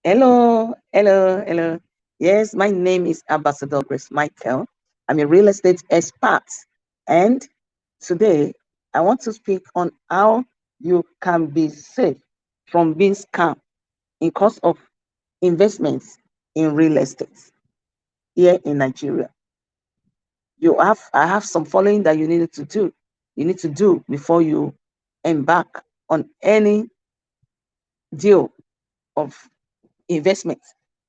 Hello, hello, hello. Yes, my name is Ambassador Grace Michael. I'm a real estate expert, and today I want to speak on how you can be safe from being scammed in cost of investments in real estate here in Nigeria. I have some following that you needed to do. You need to do before you embark on any deal of investment.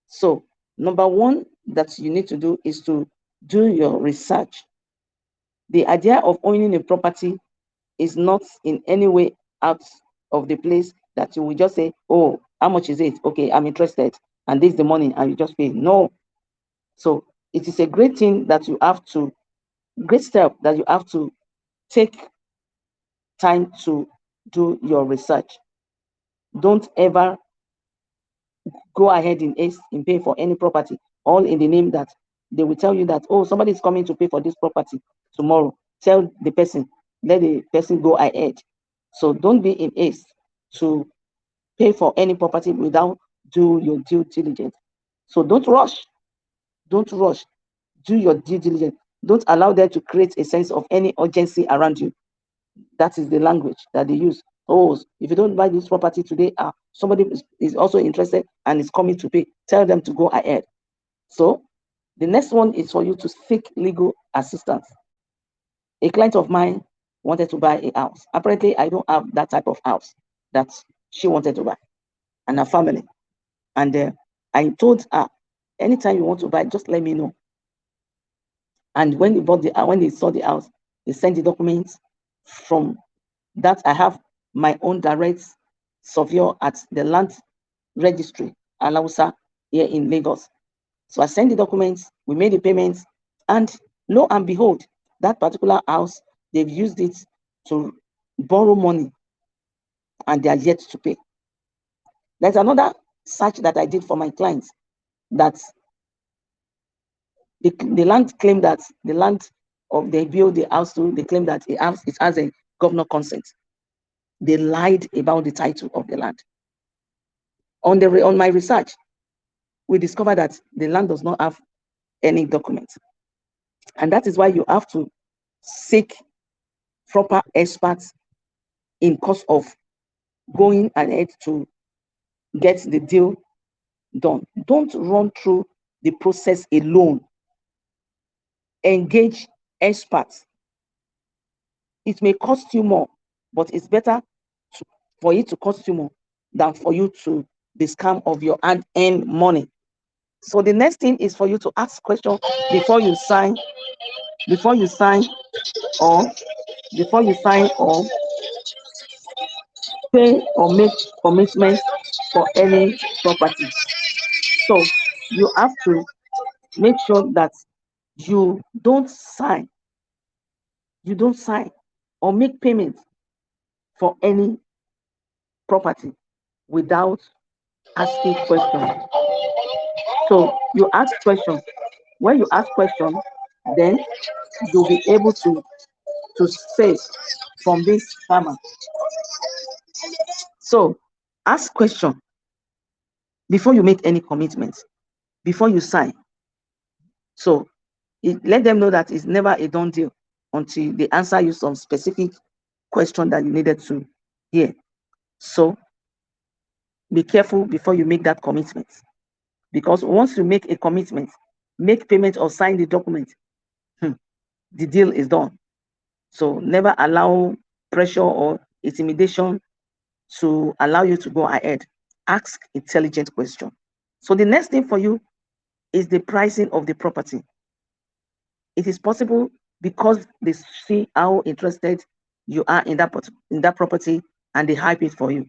So, number one that you need to do is to do your research. The idea of owning a property is not in any way out of the place that you will just say, "Oh, how much is it? Okay, I'm interested, and this is the money," and you just pay. No. So, it is a great thing that you have to, great step that you have to take time to do your research. Don't ever go ahead in pay for any property, all in the name that they will tell you that, oh, somebody is coming to pay for this property tomorrow. Tell the person, let the person go ahead. So don't be in haste to pay for any property without do your due diligence. So don't rush. Don't rush. Do your due diligence. Don't allow them to create a sense of any urgency around you. That is the language that they use. Oh, if you don't buy this property today, somebody is also interested and is coming to pay. Tell them to go ahead. So the next one is for you to seek legal assistance. A client of mine wanted to buy a house. Apparently, I don't have that type of house that she wanted to buy and her family. And I told her, anytime you want to buy, just let me know. And when they saw the house, they sent the documents from that. I have my own direct surveyor at the land registry, Alausa, here in Lagos. So I sent the documents, we made the payments, and lo and behold, that particular house, they've used it to borrow money and they are yet to pay. There's another search that I did for my clients that the land claimed that the land of they build the house to, they claim that it has a governor consent. They lied about the title of the land. On my research, we discovered that the land does not have any document. And that is why you have to seek proper experts in course of going ahead to get the deal done. Don't run through the process alone. Engage experts. It may cost you more, but it's better for it to cost you more than for you to be scammed of your hard-earned money. So the next thing is for you to ask questions before you sign, before you sign, or before you sign or pay or make commitments for any property. So you have to make sure that you don't sign, you don't sign or make payments for any property without asking questions. So you ask questions. When you ask questions, then you'll be able to save from this scammer. So ask question before you make any commitments, before you sign. So let them know that it's never a done deal until they answer you some specific question that you needed to hear. So be careful before you make that commitment. Because once you make a commitment, make payment or sign the document, the deal is done. So never allow pressure or intimidation to allow you to go ahead. Ask intelligent question. So the next thing for you is the pricing of the property. It is possible because they see how interested you are in that property and they hype it for you.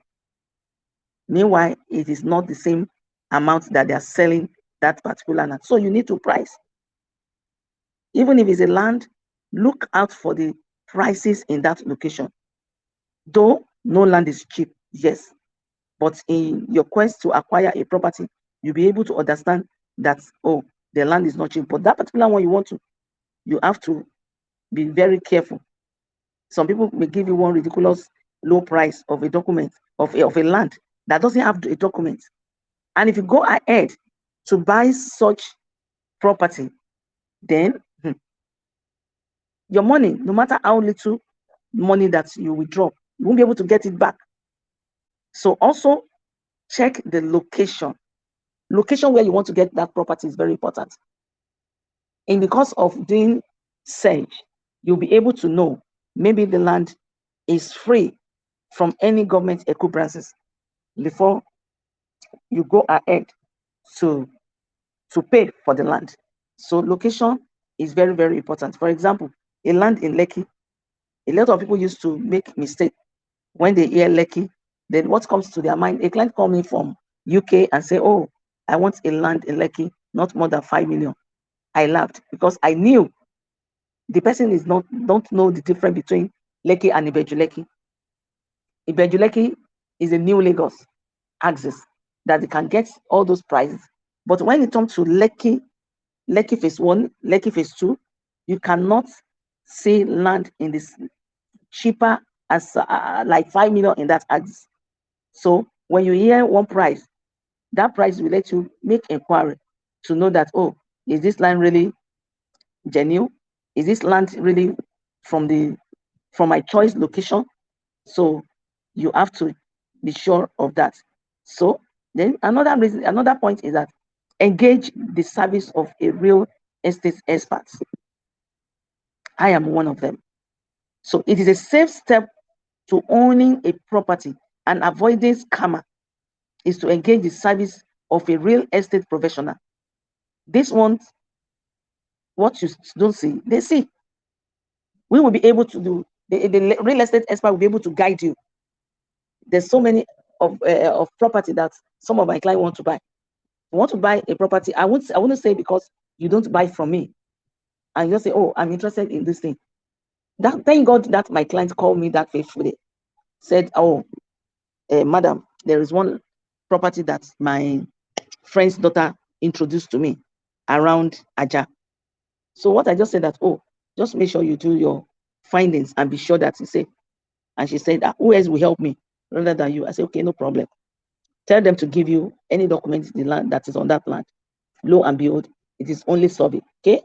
Meanwhile, it is not the same amount that they are selling that particular land. So you need to price. Even if it's a land, look out for the prices in that location. Though no land is cheap, yes, but in your quest to acquire a property, you'll be able to understand that, oh, the land is not cheap. But that particular one you have to be very careful. Some people may give you one ridiculous low price of a document of a land that doesn't have a document. And if you go ahead to buy such property, then your money, no matter how little money that you withdraw, you won't be able to get it back. So also check the location. Location where you want to get that property is very important. And because of doing search, you'll be able to know maybe the land is free from any government encumbrances before you go ahead to pay for the land. So location is very, very important. For example, a land in Lekki, a lot of people used to make mistake when they hear Lekki. Then what comes to their mind? A client call me from UK and say, "Oh, I want a land in Lekki, not more than 5 million." I laughed because I knew the person is not don't know the difference between Lekki and Ibeju Lekki. Ibeju Lekki is a new Lagos axis that they can get all those prices. But when it comes to Lekki, Lekki phase 1, Lekki phase 2, you cannot see land in this cheaper as like 5 million in that axis. So when you hear one price, that price will let you make inquiry to know that, oh, is this land really genuine? Is this land really from the from my choice location? So you have to be sure of that. So then another reason, another point is that engage the service of a real estate expert. I am one of them. So it is a safe step to owning a property and avoiding scammer is to engage the service of a real estate professional. This one, what you don't see, they see. We will be able to do, the real estate expert will be able to guide you. There's so many of property that some of my clients want to buy. You want to buy a property, I wouldn't say because you don't buy from me and you just say, oh, I'm interested in this thing. That thank God that my client called me that faithfully, said, oh, madam, there is one property that my friend's daughter introduced to me around Aja. So what I just said that, oh, just make sure you do your findings and be sure that you say. And she said, who else will help me rather than you? I said, okay, no problem. Tell them to give you any documents the land that is on that land. Lo and behold, it is only survey. Okay,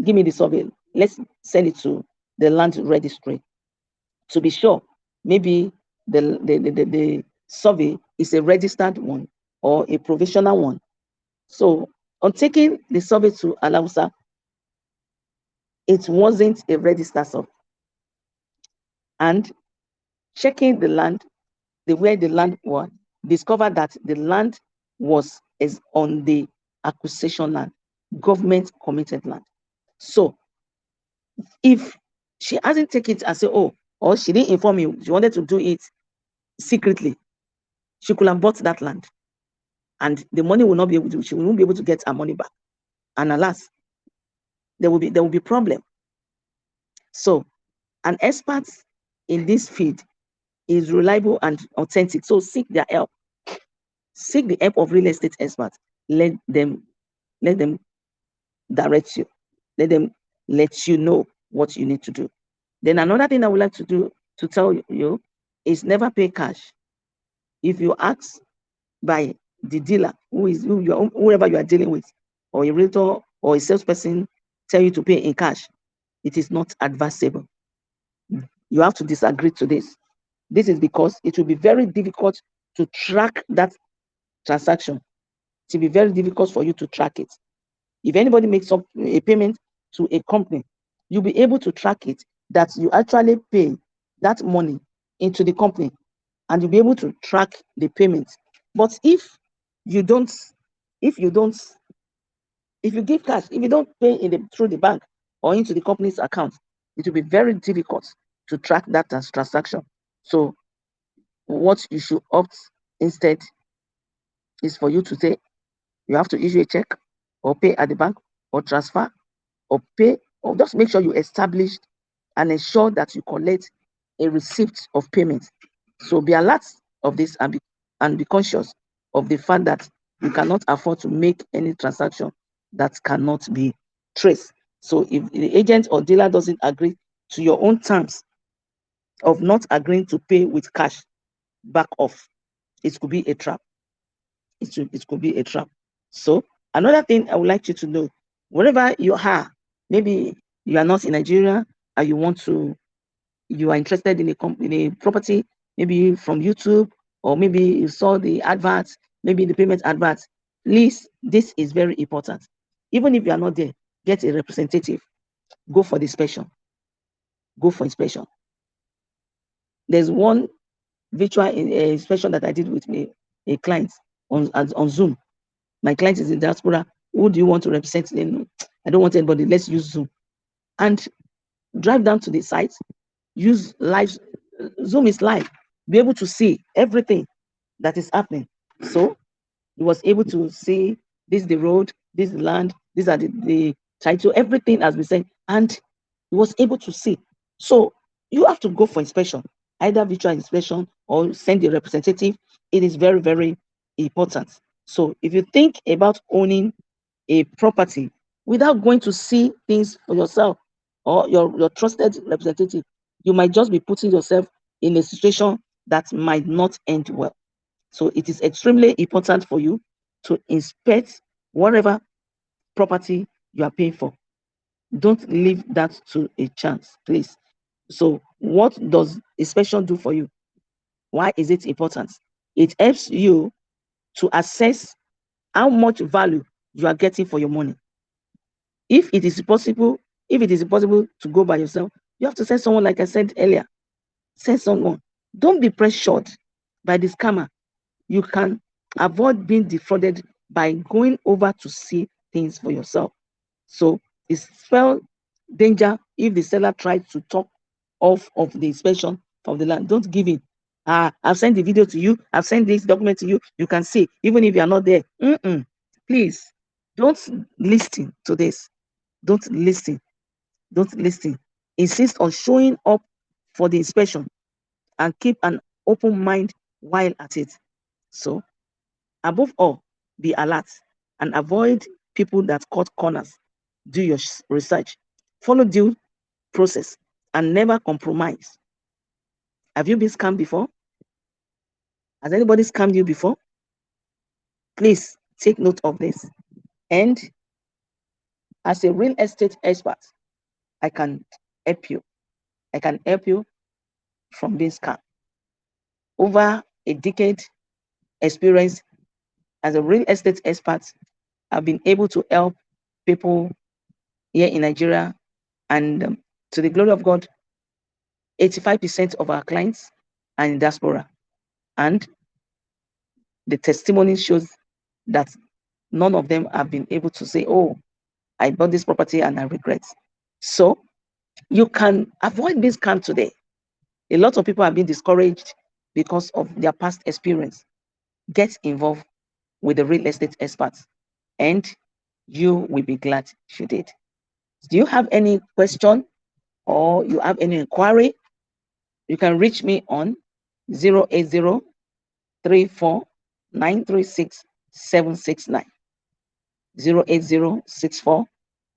give me the survey. Let's send it to the land registry to be sure. Maybe the survey is a registered one or a provisional one. So on taking the survey to Alausa, it wasn't a registered survey. And checking the land, the where the land was, discovered that the land is on the acquisition land, government committed land. So if she hasn't taken it and say, oh, or she didn't inform you, she wanted to do it secretly, she could have bought that land. And the money will not be able to, she won't be able to get her money back. And alas, there will be problem. So an expert in this field is reliable and authentic. So seek their help. Seek the help of real estate experts. Let them direct you. Let them let you know what you need to do. Then another thing I would like to tell you is never pay cash. If you ask by the dealer, whoever you are dealing with, or a realtor or a salesperson tell you to pay in cash, it is not advisable. You have to disagree to this. This is because it will be very difficult to track that transaction. It will be very difficult for you to track it. If anybody makes up a payment to a company, you'll be able to track it that you actually pay that money into the company and you'll be able to track the payment. But if you give cash, if you don't pay through the bank or into the company's account, it will be very difficult to track that as transaction. So what you should opt instead is for you to say you have to issue a check or pay at the bank or transfer or pay, or just make sure you establish and ensure that you collect a receipt of payment. So be alert of this and be conscious of the fact that you cannot afford to make any transaction that cannot be traced. So if the agent or dealer doesn't agree to your own terms of not agreeing to pay with cash, back off. It could be a trap. it could be a trap. So another thing I would like you to know, wherever you are, maybe you are not in Nigeria and you are interested in a property, maybe from YouTube, or maybe you saw the adverts, maybe the payment adverts. Please, this is very important. Even if you are not there, get a representative. Go for the inspection. Go for inspection. There's one virtual inspection that I did with a client on Zoom. My client is in diaspora. Who do you want to represent? I don't want anybody. Let's use Zoom. And drive down to the site. Use live. Zoom is live. Be able to see everything that is happening. So he was able to see this is the road, this is the land, these are the title, everything has been said, and he was able to see. So you have to go for inspection, either virtual inspection or send a representative. It is very, very important. So if you think about owning a property without going to see things for yourself or your trusted representative, you might just be putting yourself in a situation that might not end well. So it is extremely important for you to inspect whatever property you are paying for. Don't leave that to a chance, please. So what does inspection do for you? Why is it important? It helps you to assess how much value you are getting for your money. If it is possible, to go by yourself, you have to send someone, like I said earlier. Send someone. Don't be pressured by the scammer. You can avoid being defrauded by going over to see things for yourself. So it's spell danger if the seller tries to talk off of the inspection of the land. Don't give in. I've sent the video to you. I've sent this document to you. You can see, even if you are not there. Please, don't listen to this. Don't listen. Don't listen. Insist on showing up for the inspection and keep an open mind while at it. So, above all, be alert and avoid people that cut corners. Do your research. Follow due process and never compromise. Have you been scammed before? Has anybody scammed you before? Please take note of this. And as a real estate expert, I can help you. I can help you from being scammed. Over a decade experience as a real estate expert, I've been able to help people here in Nigeria, and to the glory of God, 85% of our clients are in diaspora. And the testimony shows that none of them have been able to say, oh, I bought this property and I regret. So you can avoid this scam today. A lot of people have been discouraged because of their past experience. Get involved with the real estate experts, and you will be glad you did. Do you have any question or you have any inquiry? You can reach me on 080 34 936 769. 08064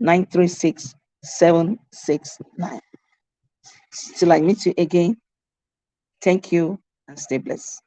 936 769. Till I meet you again, thank you and stay blessed.